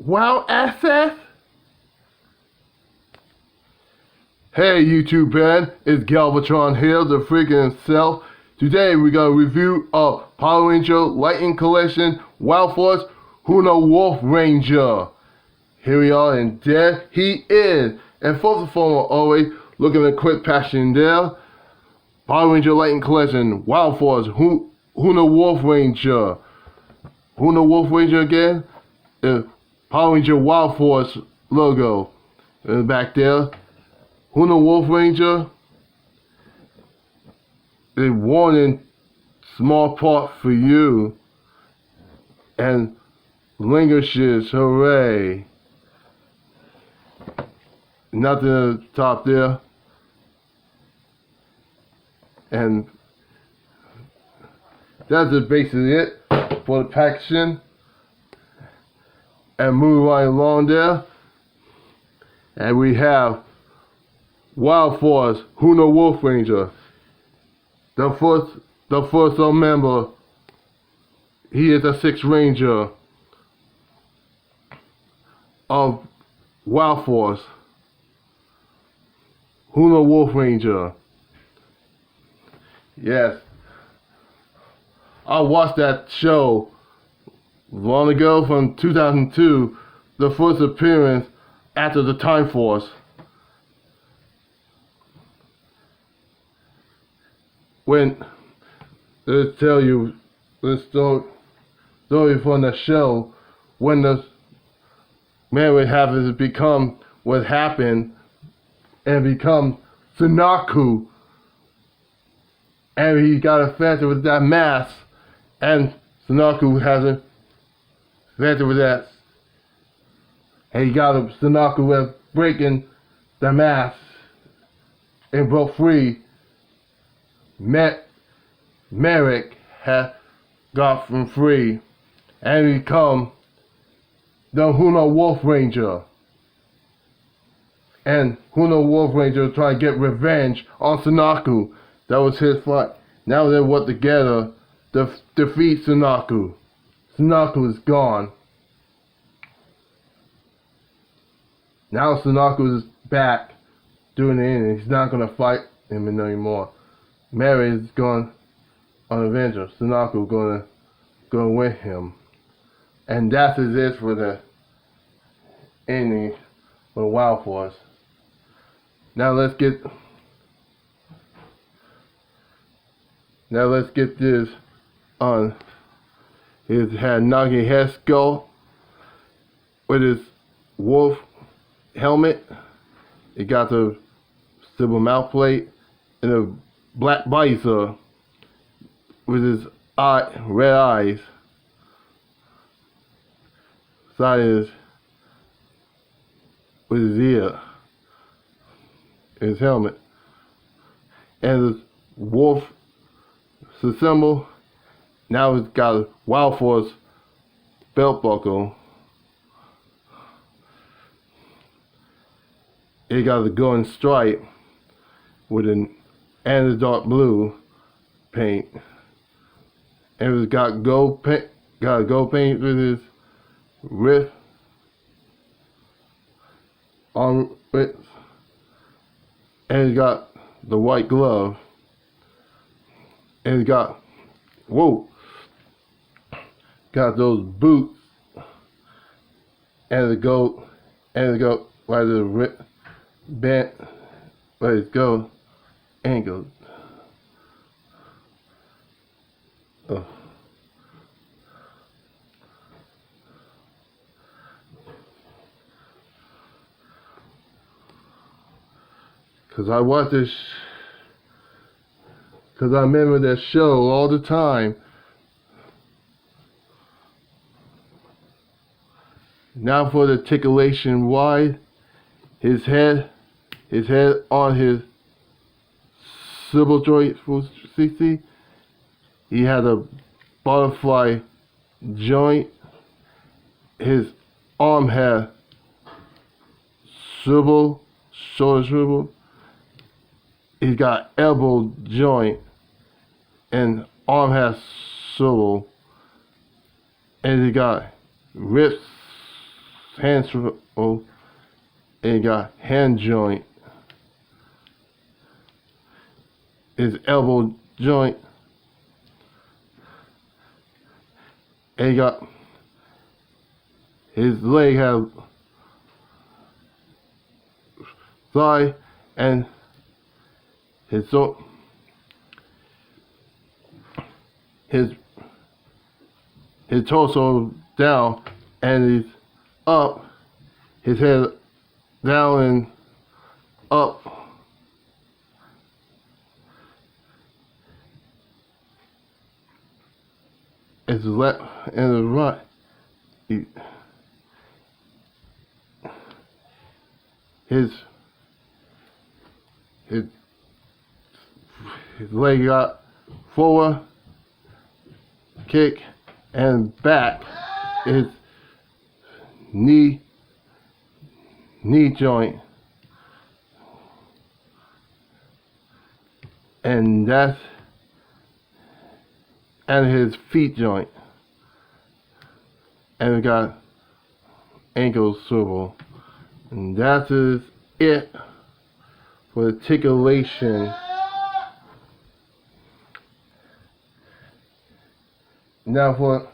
Wow access? Hey YouTube man, it's Galvatron here, the freaking himself. Today we got a review of Power Ranger Lightning Collection Wild Force Huno Wolf Ranger. Here we are, and there he is. And first and foremost, always look at the quick passion there. Power Ranger Lightning Collection Wild Force Huno Wolf Ranger. Huno Wolf Ranger again. The Power Ranger Wild Force logo back there. Huno Wolf Ranger. A warning, small part for you. And Lingershes, hooray. Nothing at the top there. And that's just basically it for the packaging. And move right along there. And we have Wild Force Huno Wolf Ranger. The first member. He is a 6th Ranger of Wild Force Huno Wolf Ranger. Yes, I watched that show long ago from 2002, the first appearance after the Time Force. When, let's tell you the story from the show, when the man would have to become what happened and become Sunaku, and he got affected with that mask, and Sunaku hasn't affected with that, and he got Sunaku with breaking the mask and broke free. Merrick had got from free and become the Huno Wolf Ranger. And Huno Wolf Ranger trying to get revenge on Sunaku. That was his fight. Now they work together to defeat Sunaku. Sunaku is gone. Now Sunaku is back doing it, and he's not gonna fight him anymore. Mary is going on adventure. Sunaku gonna win him. And that is it for the ending for the Wild Force. Now let's get this on. He had Nagi head skull with his wolf helmet. He got the silver mouth plate and a black visor with his red eyes. Side is with his ear, his helmet, and his wolf symbol. Now it's got a Wild Force belt buckle. It got a golden stripe with an and the dark blue paint, and it's got gold paint. Got a gold paint with his wrist on it, and it's got the white glove, and it's got got those boots, and the gold right the wrist bent, let it go. Angle. Oh. Cause I watch this. Cause I remember that show all the time. Now for the articulation wide, his head on his silver joint for 60. He had a butterfly joint. His arm had swivel, shoulder swivel. He's got elbow joint and arm has swivel. And he got wrist hand swivel, and he got hand joint, his elbow joint, and he got his leg have thigh, and his torso down, and he's up, his head down and up. His left and his right. His leg got forward, kick, and back. His knee joint, and his feet joint, and we got ankle swivel, and that is it for the articulation. Now for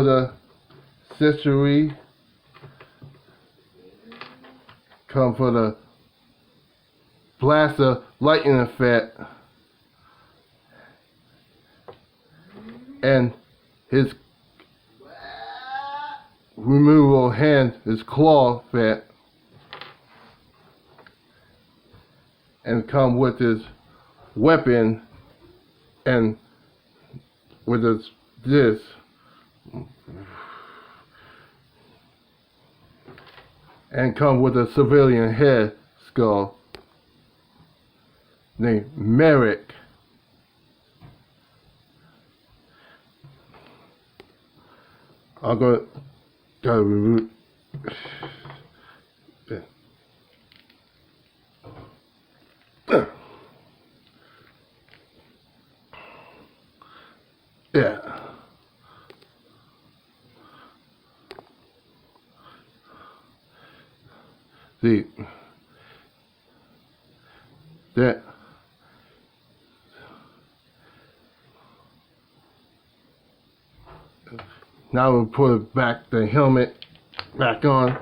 the accessory, come for the blaster lightning effect, and his removable hand, his claw effect, and come with his weapon, and with this and come with a civilian head skull named Merrick. I'm gotta remove. Yeah. See that now we'll put it back, the helmet back on.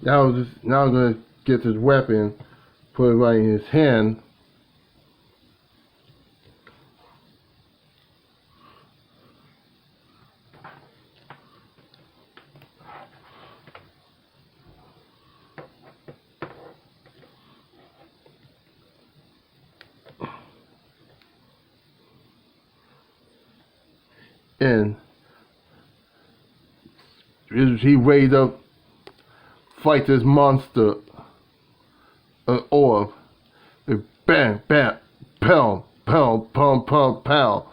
Now I'm gonna get this weapon, put it right in his hand. And he ready to fight this monster orb. Bang, bang, pound, pound, pound, pound, pound.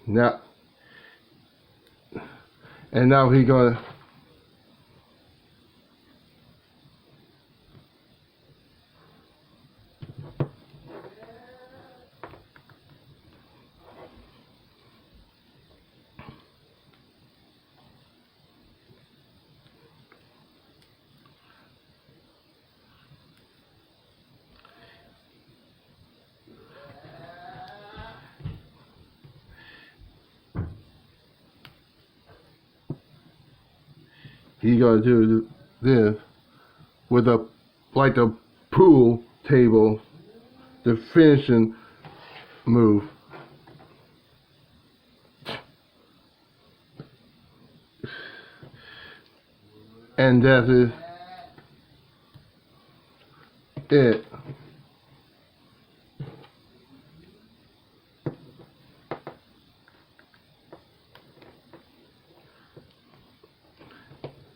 Now he gonna do this with like a pool table, the finishing move. And that is it.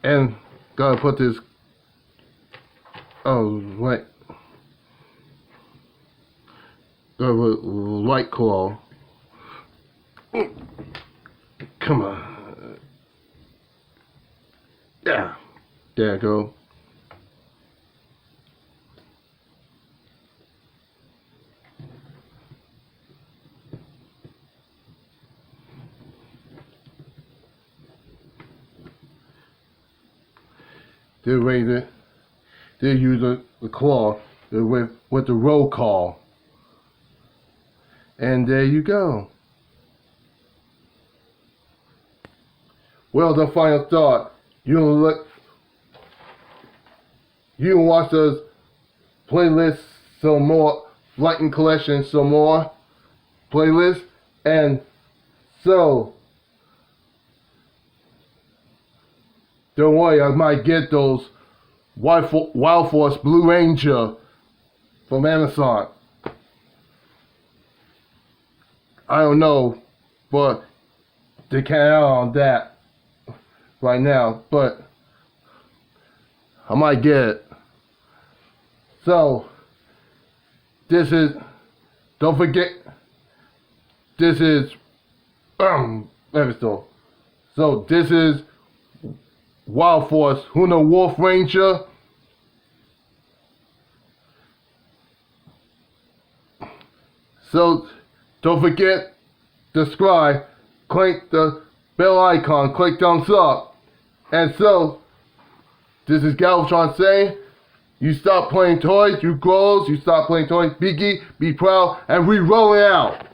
And gotta put this, right, gotta put light claw. Come on. Yeah, there you go. They raise it. They use the claw with the roll call. And there you go. Well, the final thought. You can watch those playlists some more, Lightning Collection some more playlists, and so don't worry, I might get those Wild Force Blue Ranger from Amazon. I don't know, but they can't out on that right now, but I might get it. So this is, don't forget, this is episode. So this is Wild Force Lunar Wolf Ranger. So don't forget, subscribe, click the bell icon, click thumbs up. And so this is Galvatron saying, you stop playing toys, you grows, you stop playing toys, be geek, be proud, and we rolling out.